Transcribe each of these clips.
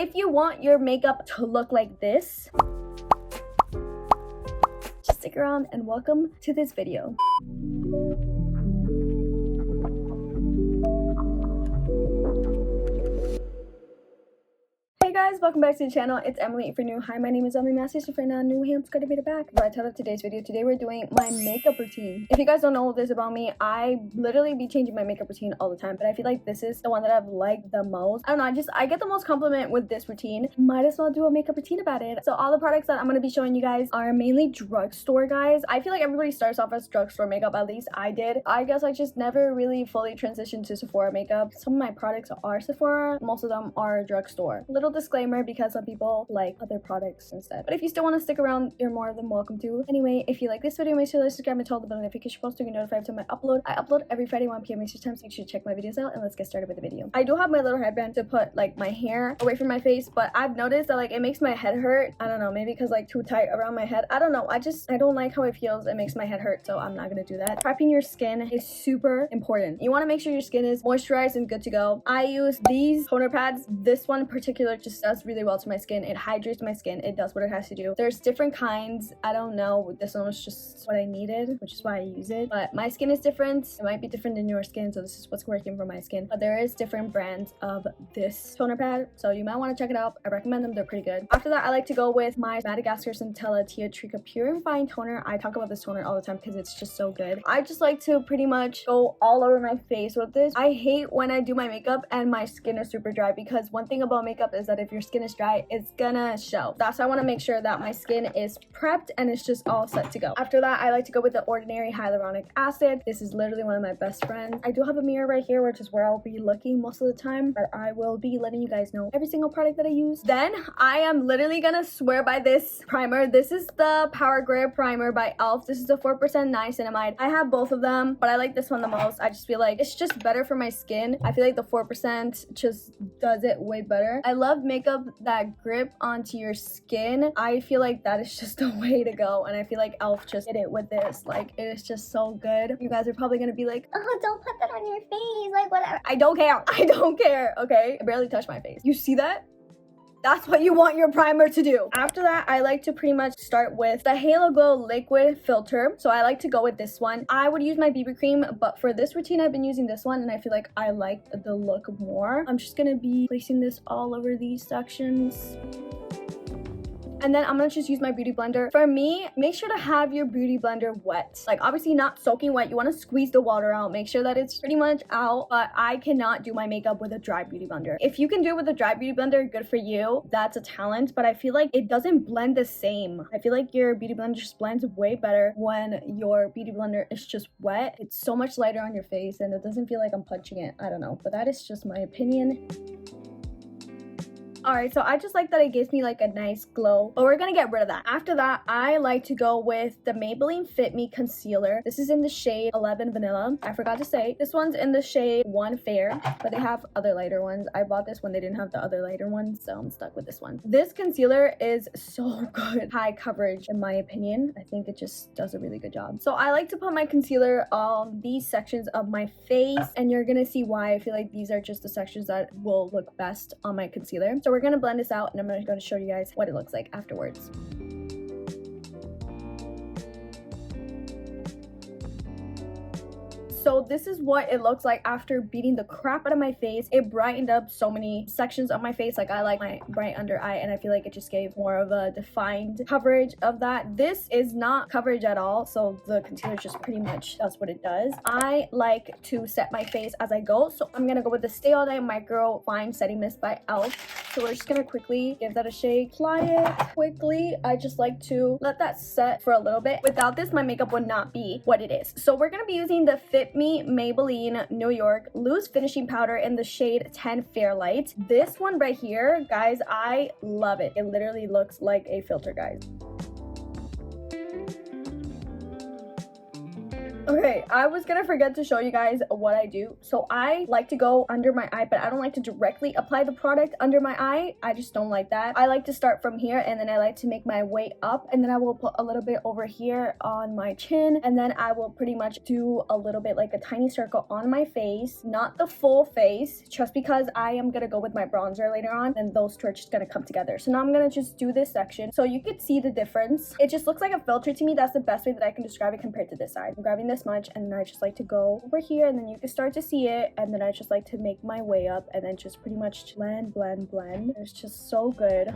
if you want your makeup to look like this, just stick around and welcome to this video. Hey guys, welcome back to the channel. It's Emily. If you're new, hi, my name is Emily Macias. If you're not new, hey, I'm good to be back. Right, title of today's video. Today we're doing my makeup routine. If you guys don't know this about me, I literally be changing my makeup routine all the time, but I feel like this is the one that I've liked the most. I don't know, I get the most compliment with this routine. Might as well do a makeup routine about it. So all the products that I'm going to be showing you guys are mainly drugstore, guys. I feel like everybody starts off as drugstore makeup, at least I did. I guess I just never really fully transitioned to Sephora makeup. Some of my products are Sephora, most of them are drugstore. Little disclaimer, because some people like other products instead. But if you still want to stick around, you're more than welcome to. Anyway, if you like this video, make sure to subscribe and turn on the bell notification post to get notified when I upload. I upload every Friday 1 p.m. Eastern time, so you should check my videos out, and let's get started with the video. I do have my little headband to put like my hair away from my face, but I've noticed that like it makes my head hurt. I don't know, maybe because like too tight around my head. I don't know. I don't like how it feels. It makes my head hurt, so I'm not gonna do that. Prepping your skin is super important. You want to make sure your skin is moisturized and good to go. I use these toner pads. This one in particular just does really well to my skin. It hydrates my skin. It does what it has to do. There's different kinds. I don't know. This one was just what I needed, which is why I use it. But my skin is different. It might be different than your skin, so this is what's working for my skin. But there is different brands of this toner pad, so you might want to check it out. I recommend them. They're pretty good. After that, I like to go with my Madagascar Centella Tia Trica Pure and Fine Toner. I talk about this toner all the time because it's just so good. I just like to pretty much go all over my face with this. I hate when I do my makeup and my skin is super dry, because one thing about makeup is that if your skin is dry, it's gonna show. That's why I want to make sure that my skin is prepped and it's just all set to go. After that, I like to go with the Ordinary Hyaluronic Acid. This is literally one of my best friends. I do have a mirror right here, which is where I'll be looking most of the time, but I will be letting you guys know every single product that I use. Then I am literally gonna swear by this primer. This is the Power Grip Primer by e.l.f. This is a 4% niacinamide. I have both of them, but I like this one the most. I just feel like it's just better for my skin. I feel like the 4% just does it way better. I love makeup that grip onto your skin. I feel like that is just the way to go, and I feel like e.l.f. just did it with this. Like, it is just so good. You guys are probably gonna be like, oh, don't put that on your face, like whatever. I don't care. I don't care. Okay, I barely touched my face. You see that? That's what you want your primer to do. After that, I like to pretty much start with the Halo Glow Liquid Filter. So I like to go with this one. I would use my BB cream, but for this routine, I've been using this one, and I feel like I like the look more. I'm just gonna be placing this all over these sections. And then I'm gonna just use my beauty blender. For me, make sure to have your beauty blender wet. Like, obviously not soaking wet. You want to squeeze the water out. Make sure that it's pretty much out. But I cannot do my makeup with a dry beauty blender. If you can do it with a dry beauty blender, good for you. That's a talent. But I feel like it doesn't blend the same. I feel like your beauty blender just blends way better when your beauty blender is just wet. It's so much lighter on your face, and it doesn't feel like I'm punching it. I don't know. But that is just my opinion. Alright, so I just like that it gives me like a nice glow, but we're gonna get rid of that. After that, I like to go with the Maybelline Fit Me Concealer. This is in the shade 11 Vanilla. I forgot to say, this one's in the shade 1 Fair, but they have other lighter ones. I bought this when they didn't have the other lighter ones, so I'm stuck with this one. This concealer is so good. High coverage, in my opinion. I think it just does a really good job. So I like to put my concealer on these sections of my face, and you're gonna see why. I feel like these are just the sections that will look best on my concealer. So we're gonna blend this out, and I'm going to show you guys what it looks like afterwards. So this is what it looks like after beating the crap out of my face. It brightened up so many sections of my face. Like, I like my bright under eye, and I feel like it just gave more of a defined coverage of that. This is not coverage at all, so the concealer just pretty much does what it does. I like to set my face as I go, so I'm gonna go with the Stay All Day Micro Fine Setting Mist by e.l.f. So we're just gonna quickly give that a shake, apply it quickly. I just like to let that set for a little bit. Without this, my makeup would not be what it is. So we're gonna be using the Fit Me Maybelline New York Loose Finishing Powder in the shade 10 Fairlight. This one right here, guys, I love it. It literally looks like a filter, guys. Okay, I was gonna forget to show you guys what I do. So I like to go under my eye, but I don't like to directly apply the product under my eye. I just don't like that. I like to start from here, and then I like to make my way up, and then I will put a little bit over here on my chin, and then I will pretty much do a little bit like a tiny circle on my face, not the full face, just because I am gonna go with my bronzer later on, and those two are just gonna come together. So now I'm gonna just do this section so you could see the difference. It just looks like a filter to me. That's the best way that I can describe it compared to this side. I'm grabbing this much, and then I just like to go over here, and then you can start to see it, and then I just like to make my way up, and then just pretty much blend. It's just so good.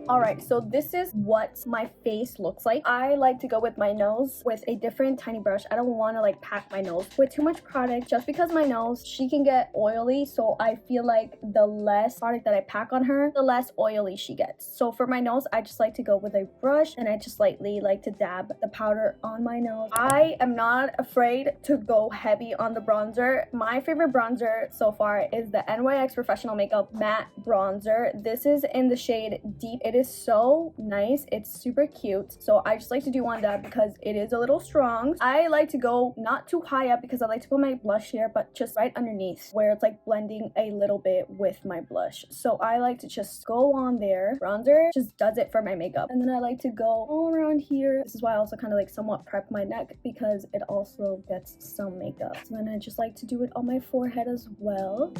Alright, so this is what my face looks like. I like to go with my nose with a different tiny brush. I don't want to like pack my nose with too much product, just because my nose, she can get oily, so I feel like the less product that I pack on her, the less oily she gets. So for my nose, I just like to go with a brush, and I just lightly like to dab the powder on my nose. I am not afraid to go heavy on the bronzer. My favorite bronzer so far is the NYX Professional Makeup Matte Bronzer. This is in the shade Deep. It is so nice. It's super cute. So I just like to do one dab because it is a little strong. I like to go not too high up because I like to put my blush here, but just right underneath where it's like blending a little bit with my blush. So I like to just go on there. Bronzer just does it for my makeup. And then I like to go all around here. This is why I also kind of like somewhat prep my neck, because it also gets some makeup. So then I just like to do it on my forehead as well.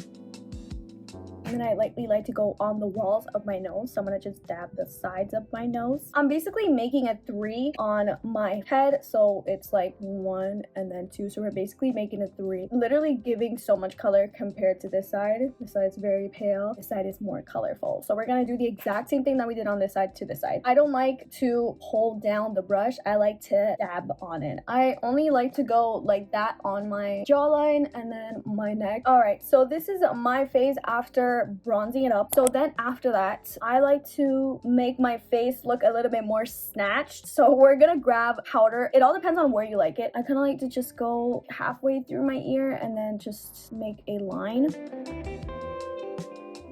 And then I lightly like to go on the walls of my nose. So I'm gonna just dab the sides of my nose. I'm basically making a 3 on my head. So it's like 1 and then 2. So we're basically making a 3. Literally giving so much color compared to this side. This side is very pale. This side is more colorful. So we're gonna do the exact same thing that we did on this side to this side. I don't like to hold down the brush. I like to dab on it. I only like to go like that on my jawline and then my neck. Alright, so this is my face after bronzing it up. So then after that, I like to make my face look a little bit more snatched. So we're gonna grab powder. It all depends on where you like it. I kind of like to just go halfway through my ear and then just make a line.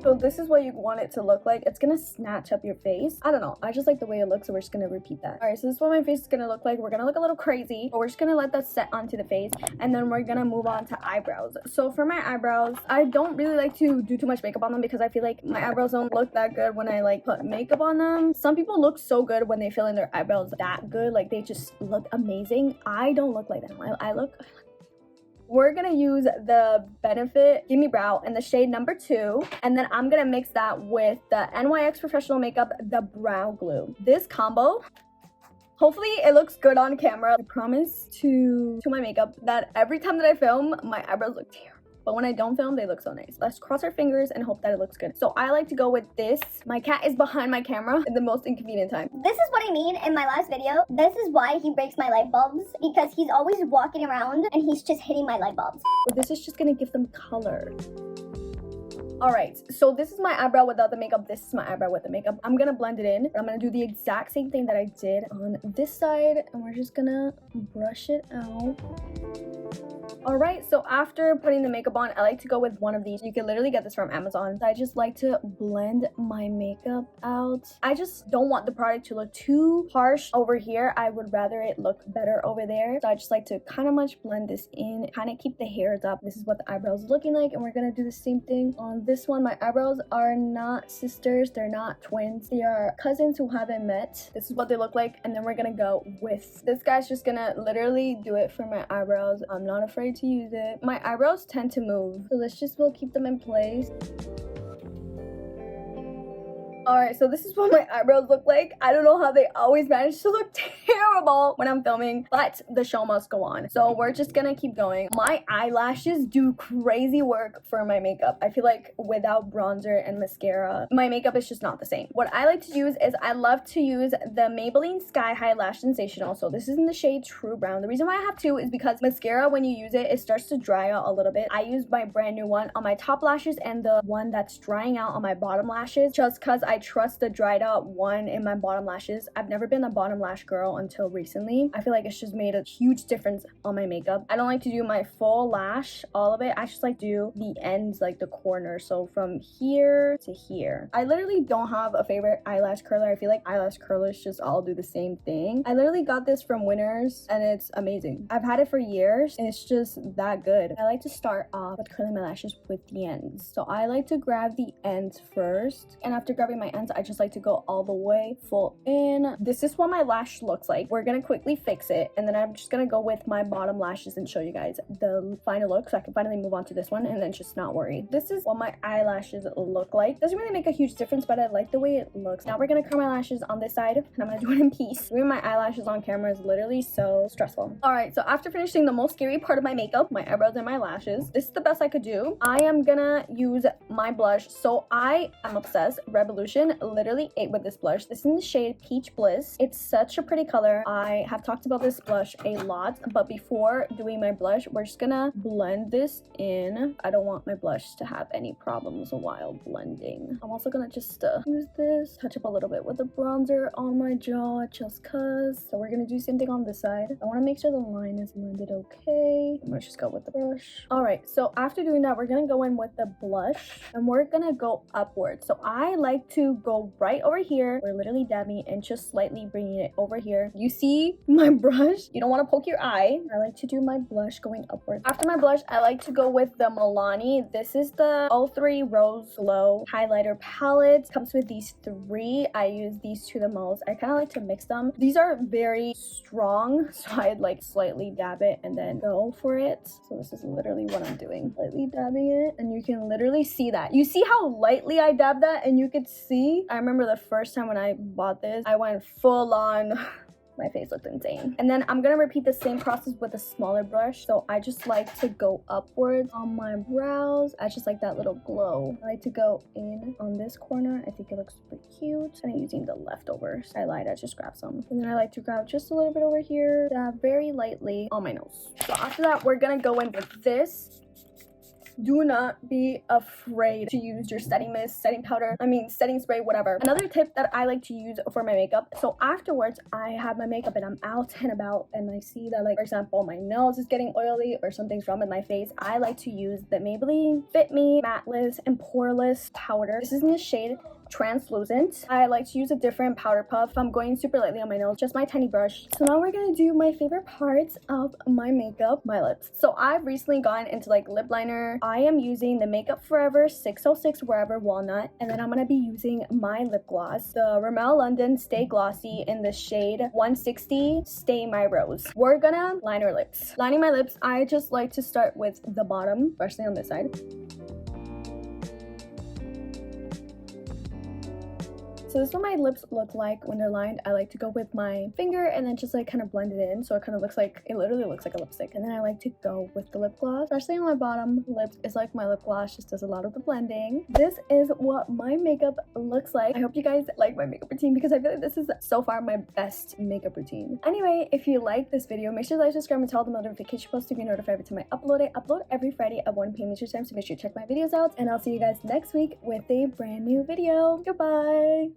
So this is what you want it to look like. It's gonna snatch up your face. I don't know, I just like the way it looks, so we're just gonna repeat that. All right, so this is what my face is gonna look like. We're gonna look a little crazy, but we're just gonna let that set onto the face, and then we're gonna move on to eyebrows. So for my eyebrows, I don't really like to do too much makeup on them because I feel like my eyebrows don't look that good when I like put makeup on them. Some people look so good when they fill in their eyebrows that good, like they just look amazing. I don't look like that. I look We're gonna use the Benefit Gimme Brow in the shade number 2, and then I'm gonna mix that with the NYX Professional Makeup, the Brow Glue. This combo, hopefully it looks good on camera. I promise to my makeup that every time that I film, my eyebrows look terrible. But when I don't film, they look so nice. Let's cross our fingers and hope that it looks good. So I like to go with this. My cat is behind my camera at the most inconvenient time. This is what I mean in my last video. This is why he breaks my light bulbs, because he's always walking around and he's just hitting my light bulbs. But this is just gonna give them color. Alright, so this is my eyebrow without the makeup. This is my eyebrow with the makeup. I'm gonna blend it in. I'm gonna do the exact same thing that I did on this side, and we're just gonna brush it out. Alright, so after putting the makeup on, I like to go with one of these. You can literally get this from Amazon. I just like to blend my makeup out. I just don't want the product to look too harsh over here. I would rather it look better over there. So I just like to kind of much blend this in, kind of keep the hairs up. This is what the eyebrows are looking like, and we're gonna do the same thing on this one. My eyebrows are not sisters, they're not twins. They are cousins who haven't met. This is what they look like, and then we're gonna go with this guy's just gonna literally do it for my eyebrows. I'm not afraid to use it. My eyebrows tend to move, so we'll keep them in place. Alright, so this is what my eyebrows look like. I don't know how they always manage to look terrible when I'm filming, but the show must go on. So we're just gonna keep going. My eyelashes do crazy work for my makeup. I feel like without bronzer and mascara, my makeup is just not the same. What I like to use is I love to use the Maybelline Sky High Lash Sensational. So this is in the shade True Brown. The reason why I have two is because mascara, when you use it, it starts to dry out a little bit. I use my brand new one on my top lashes and the one that's drying out on my bottom lashes, just because I trust the dried out one in my bottom lashes. I've never been a bottom lash girl until until recently. I feel like it's just made a huge difference on my makeup. I don't like to do my full lash, all of it. I just like to do the ends, like the corner. So from here to here. I literally don't have a favorite eyelash curler. I feel like eyelash curlers just all do the same thing. I literally got this from Winners and it's amazing. I've had it for years and it's just that good. I like to start off with curling my lashes with the ends. So I like to grab the ends first, and after grabbing my ends, I just like to go all the way full in. This is what my lash looks like. We're gonna quickly fix it, and then I'm just gonna go with my bottom lashes and show you guys the final look so I can finally move on to this one and then just not worry. This is what my eyelashes look like. Doesn't really make a huge difference, but I like the way it looks. Now we're gonna curl my lashes on this side, and I'm gonna do it in peace. Doing my eyelashes on camera is literally so stressful. All right, so after finishing the most scary part of my makeup, my eyebrows and my lashes, this is the best I could do. I am gonna use my blush. So I am obsessed. Revolution literally ate with this blush. This is in the shade Peach Bliss. It's such a pretty color. I have talked about this blush a lot, but before doing my blush, we're just gonna blend this in. I don't want my blush to have any problems while blending. I'm also gonna just use this, touch up a little bit with the bronzer on my jaw just cause. So we're gonna do the same thing on this side. I want to make sure the line is blended okay. I'm gonna just go with the brush. All right, so after doing that, we're gonna go in with the blush and we're gonna go upwards. So I like to go right over here. We're literally dabbing and just slightly bringing it over here. You see my brush? You don't want to poke your eye. I like to do my blush going upwards. After my blush, I like to go with the Milani. This is the 03 Rose Glow highlighter palette. Comes with these three. I use these two the most. I kind of like to mix them. These are very strong, so I'd like slightly dab it and then go for it. So this is literally what I'm doing. Slightly dabbing it, and you can literally see that. You see how lightly I dabbed that, and you could see. I remember the first time when I bought this, I went full on. My face looked insane. And then I'm gonna repeat the same process with a smaller brush. So I just like to go upwards on my brows. I just like that little glow. I like to go in on this corner. I think it looks super cute. And I'm using the leftovers. I lied, I just grabbed some. And then I like to grab just a little bit over here, dab very lightly on my nose. So after that, we're gonna go in with this. Do not be afraid to use your setting mist, setting powder, setting spray, whatever. Another tip that I like to use for my makeup. So afterwards, I have my makeup and I'm out and about and I see that, like, for example, my nose is getting oily or something's wrong with my face. I like to use the Maybelline Fit Me Matteless and Poreless powder. This is in the shade Translucent. I like to use a different powder puff. I'm going super lightly on my nose, just my tiny brush. So now we're gonna do my favorite parts of my makeup, my lips. So I've recently gotten into like lip liner. I am using the Makeup Forever 606 Wherever Walnut, and then I'm gonna be using my lip gloss, the Rimmel London Stay Glossy in the shade 160 Stay My Rose. We're gonna line our lips. Lining my lips, I just like to start with the bottom, especially on this side. So this is what my lips look like when they're lined. I like to go with my finger and then just like kind of blend it in so it kind of looks like, it literally looks like a lipstick. And then I like to go with the lip gloss, especially on my bottom lips. It's like my lip gloss just does a lot of the blending. This is what my makeup looks like. I hope you guys like my makeup routine because I feel like this is so far my best makeup routine. Anyway, if you like this video, make sure to like, subscribe, and tell the notification post to be notified every time I upload it. Upload every Friday at 1 p.m. Eastern time, so make sure you check my videos out. And I'll see you guys next week with a brand new video. Goodbye!